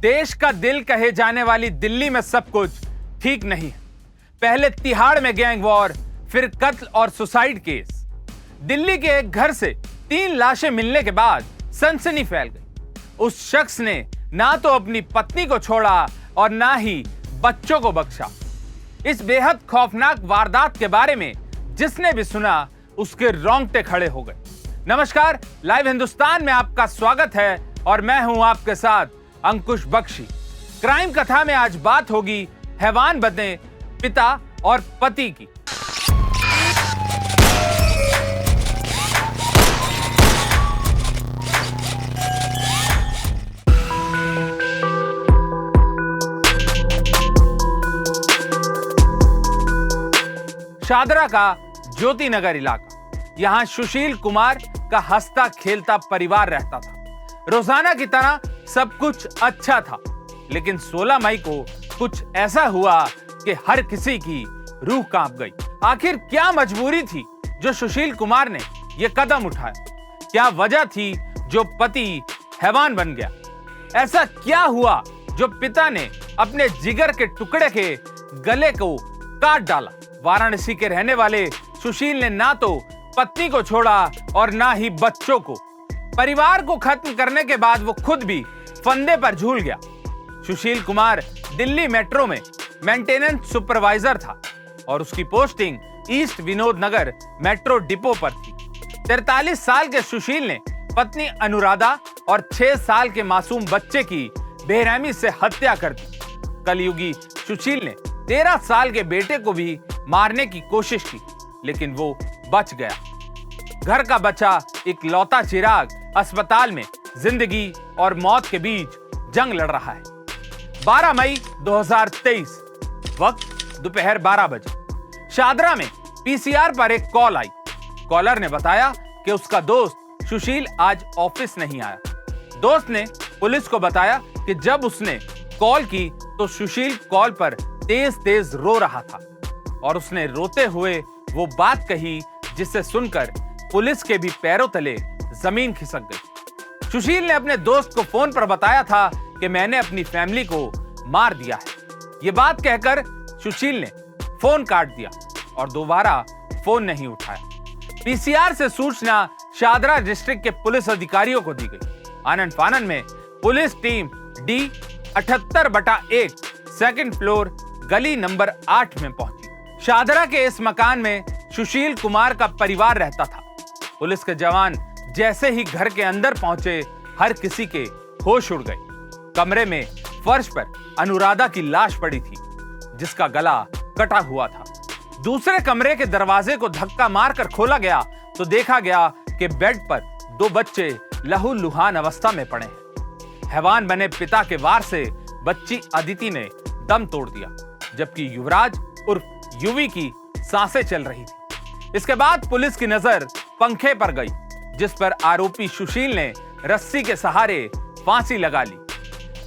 देश का दिल कहे जाने वाली दिल्ली में सब कुछ ठीक नहीं है। पहले तिहाड़ में गैंग वॉर, फिर कत्ल और सुसाइड केस। दिल्ली के एक घर से 3 लाशें मिलने के बाद सनसनी फैल गई। उस शख्स ने ना तो अपनी पत्नी को छोड़ा और ना ही बच्चों को बख्शा। इस बेहद खौफनाक वारदात के बारे में जिसने भी सुना उसके रोंगटे खड़े हो गए। नमस्कार, लाइव हिंदुस्तान में आपका स्वागत है और मैं हूं आपके साथ अंकुश बख्शी। क्राइम कथा में आज बात होगी हैवान बने पिता और पति की। शादरा का ज्योति नगर इलाका, यहां सुशील कुमार का हंसता खेलता परिवार रहता था। रोजाना की तरह सब कुछ अच्छा था, लेकिन 16 मई को कुछ ऐसा हुआ कि हर किसी की रूह कांप गई। आखिर क्या मजबूरी थी जो सुशील कुमार ने यह कदम उठाया? क्या वजह थी जो पति हैवान बन गया? ऐसा क्या हुआ जो पिता ने अपने जिगर के टुकड़े के गले को काट डाला? वाराणसी के रहने वाले सुशील ने ना तो पत्नी को छोड़ा और ना ही बच्चों को। परिवार को खत्म करने के बाद वो खुद भी फंदे पर झूल गया। सुशील कुमार दिल्ली मेट्रो में मेंटेनेंस सुपरवाइजर था और उसकी पोस्टिंग ईस्ट विनोद नगर मेट्रो डिपो पर थी। 43 साल के सुशील ने पत्नी अनुराधा और 6 साल के मासूम बच्चे की बेरहमी से हत्या कर दी। कलयुगी सुशील ने 13 साल के बेटे को भी मारने की कोशिश की, लेकिन वो बच गया। घर का बचा इकलौता चिराग अस्पताल में जिंदगी और मौत के बीच जंग लड़ रहा है। 12 मई 2023, वक्त दोपहर 12 बजे। शादरा में पीसीआर पर एक कॉल आई। कॉलर ने बताया कि उसका दोस्त सुशील आज ऑफिस नहीं आया। दोस्त ने पुलिस को बताया कि जब उसने कॉल की तो सुशील कॉल पर तेज-तेज रो रहा था और उसने रोते हुए वो बात कही जिसे सुनकर पुलिस के भी पैरों तले जमीन खिसक गई। सुशील ने अपने दोस्त को फोन पर बताया था कि मैंने अपनी फैमिली को मार दिया है। ये बात कहकर सुशील ने फोन काट दिया और दोबारा फोन नहीं उठाया। पीसीआर से सूचना शादरा डिस्ट्रिक्ट के पुलिस अधिकारियों को दी गई। आनन फानन में police team D 78/1 second floor गली नंबर 8 में पहुंची। शादरा के इस मकान में सुशील कुमार का परिवार रहता था। पुलिस के जवान जैसे ही घर के अंदर पहुंचे, हर किसी के होश उड़ गए। कमरे में फर्श पर अनुराधा की लाश पड़ी थी, जिसका गला कटा हुआ था। दूसरे कमरे के दरवाजे को धक्का मारकर खोला गया तो देखा गया कि बेड पर 2 बच्चे लहूलुहान अवस्था में पड़े हैं। हैवान बने पिता के वार से बच्ची अदिति ने दम तोड़ दिया, जबकि युवराज उर्फ युवी की सांसें चल रही थी। इसके बाद पुलिस की नजर पंखे पर गई, जिस पर आरोपी सुशील ने रस्सी के सहारे फांसी लगा ली।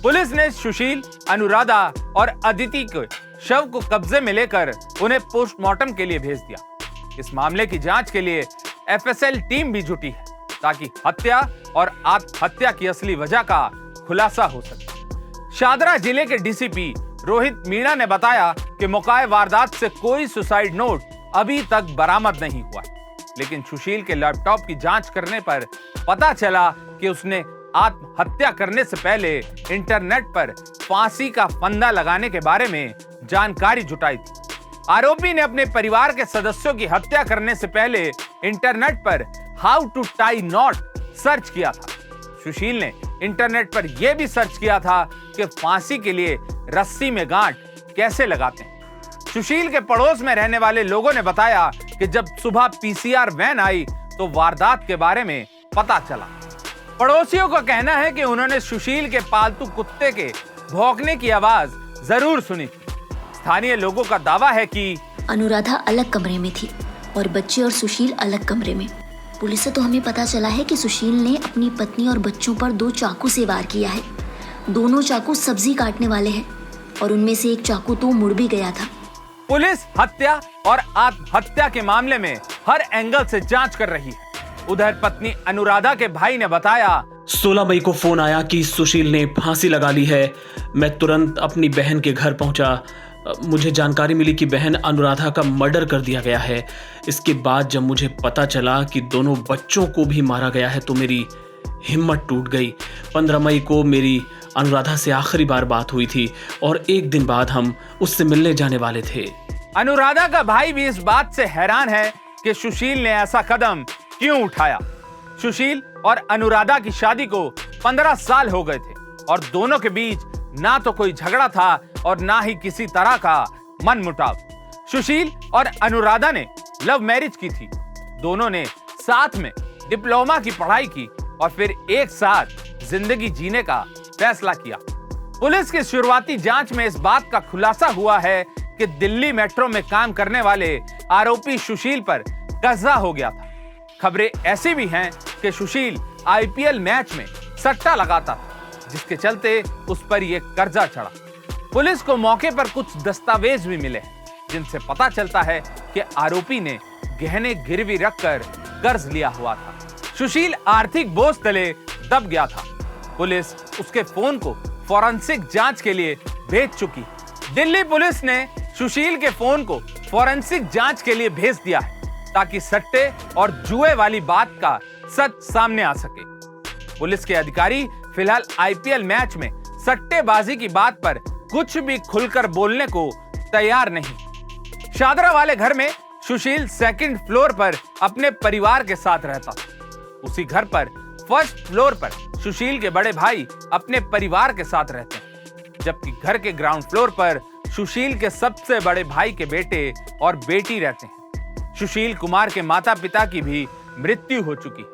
पुलिस ने सुशील, अनुराधा और अदिति के शव को कब्जे में लेकर उन्हें पोस्टमार्टम के लिए भेज दिया। इस मामले की जांच के लिए एफएसएल टीम भी जुटी है, ताकि हत्या और आत्महत्या की असली वजह का खुलासा हो सके। शादरा जिले के डीसीपी रोहित मीणा ने बताया कि मौके वारदात से कोई सुसाइड नोट अभी तक बरामद नहीं हुआ, लेकिन सुशील के लैपटॉप की जांच करने पर पता चला कि उसने आत्महत्या करने से पहले इंटरनेट पर फांसी का फंदा लगाने के बारे में जानकारी जुटाई थी। आरोपी ने अपने परिवार के सदस्यों की हत्या करने से पहले इंटरनेट पर how to tie knot search किया था। सुशील ने इंटरनेट पर यह भी सर्च किया था कि फांसी के लिए रस्सी में गांठ कैसे लगाते हैं। सुशील के पड़ोस में रहने वाले लोगों ने बताया कि जब सुबह पीसीआर वैन आई तो वारदात के बारे में पता चला। पड़ोसियों का कहना है कि उन्होंने सुशील के पालतू कुत्ते के भौंकने की आवाज जरूर सुनी थी। स्थानीय लोगों का दावा है कि अनुराधा अलग कमरे में थी और बच्चे और सुशील अलग कमरे में। पुलिस से तो हमें पता चला है कि सुशील ने अपनी पत्नी और बच्चों पर 2 चाकू से वार किया है। दोनों चाकू सब्जी काटने वाले हैं और उनमें से एक चाकू तो मुड़ भी गया था। पुलिस हत्या और आत्महत्या के मामले में हर एंगल से जांच कर रही है। उधर पत्नी अनुराधा के भाई ने बताया 16 मई को फोन आया कि सुशील ने फांसी लगा ली है। मैं तुरंत अपनी बहन के घर पहुंचा। मुझे जानकारी मिली कि बहन अनुराधा का मर्डर कर दिया गया है। इसके बाद जब मुझे पता चला कि दोनों बच्चों को भी मारा गया है तो मेरी हिम्मत टूट गई। 15 मई को मेरी अनुराधा से आखिरी बार बात हुई थी और एक दिन बाद हम उससे मिलने जाने वाले थे। अनुराधा का भाई भी इस बात से हैरान है कि सुशील ने ऐसा कदम क्यों उठाया। सुशील और अनुराधा की शादी को 15 साल हो गए थे और दोनों के बीच ना तो कोई झगड़ा था और ना ही किसी तरह का मनमुटाव। सुशील और अनुराधा ने लव मैरिज की थी। दोनों ने साथ में डिप्लोमा की पढ़ाई की और फिर एक साथ जिंदगी जीने का फैसला किया। पुलिस की शुरुआती जांच में इस बात का खुलासा हुआ है कि दिल्ली मेट्रो में काम करने वाले आरोपी सुशील पर कब्जा हो गया था। खबरें ऐसी भी हैं कि सुशील आईपीएल मैच में सट्टा लगाता था, जिसके चलते उस पर यह कर्जा चढ़ा। पुलिस को मौके पर कुछ दस्तावेज भी मिले जिनसे पता चलता है कि आरोपी ने गहने गिरवी रखकर कर्ज लिया हुआ था। सुशील आर्थिक बोझ तले दब गया था। पुलिस उसके फोन को फॉरेंसिक जांच के लिए भेज चुकी। दिल्ली पुलिस ने सुशील के फोन को फॉरेंसिक जांच के लिए भेज दिया है ताकि सट्टे और जुए वाली बात का सच सामने आ सके। पुलिस के अधिकारी फिलहाल आईपीएल मैच में सट्टेबाजी की बात पर कुछ भी खुलकर बोलने को तैयार नहीं। शादरा वाले घर में सुशील सेकंड फ्लोर पर अपने परिवार के साथ रहता था। उसी घर पर फर्स्ट फ्लोर पर सुशील के बड़े भाई अपने परिवार के साथ रहते हैं, जबकि घर के ग्राउंड फ्लोर पर सुशील के सबसे बड़े भाई के बेटे और बेटी रहते हैं। सुशील कुमार के माता पिता की भी मृत्यु हो चुकी।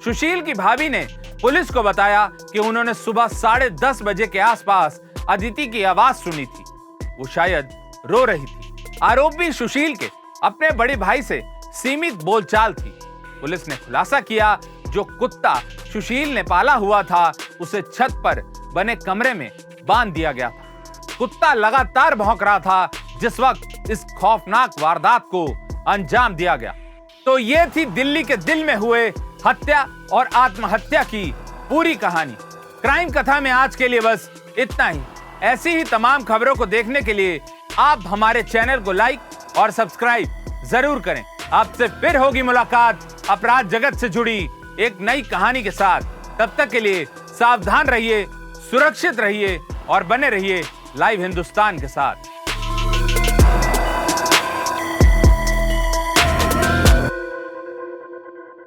सुशील की भाभी ने पुलिस को बताया कि उन्होंने सुबह 10:30 बजे के आसपास अदिति की आवाज सुनी थी। वो शायद रो रही थी। आरोपी सुशील के अपने बड़े भाई से सीमित बोलचाल थी। पुलिस ने खुलासा किया जो कुत्ता सुशील ने पाला हुआ था उसे छत पर बने कमरे में बांध दिया गया था। कुत्ता लगातार भौंक रहा था जिस वक्त इस खौफनाक वारदात को अंजाम दिया गया। तो ये थी दिल्ली के दिल में हुए हत्या और आत्महत्या की पूरी कहानी। क्राइम कथा में आज के लिए बस इतना ही। ऐसी ही तमाम खबरों को देखने के लिए आप हमारे चैनल को लाइक और सब्सक्राइब जरूर करें। आपसे फिर होगी मुलाकात अपराध जगत से जुड़ी एक नई कहानी के साथ। तब तक के लिए सावधान रहिए, सुरक्षित रहिए और बने रहिए लाइव हिंदुस्तान के साथ।